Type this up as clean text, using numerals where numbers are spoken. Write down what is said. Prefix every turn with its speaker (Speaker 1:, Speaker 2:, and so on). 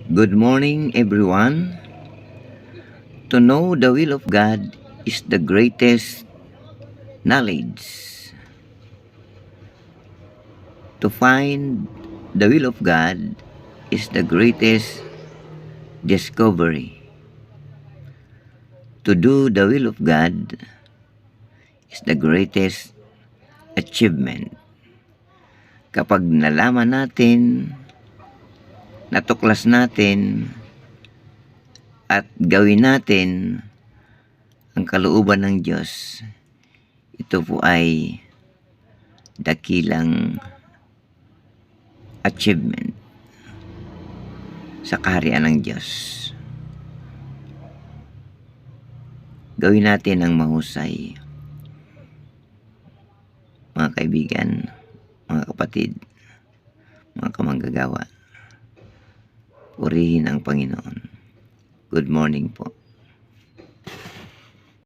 Speaker 1: Good morning, everyone. To know the will of God is the greatest knowledge. To find the will of God is the greatest discovery. To do the will of God is the greatest achievement. Kapag nalaman natin, natuklas natin, at gawin natin ang kalooban ng Diyos, ito po ay dakilang achievement sa kaharian ng Diyos. Gawin natin ang mahusay, mga kaibigan, mga kapatid, mga kamanggagawa. Purihin ang Panginoon. Good morning po.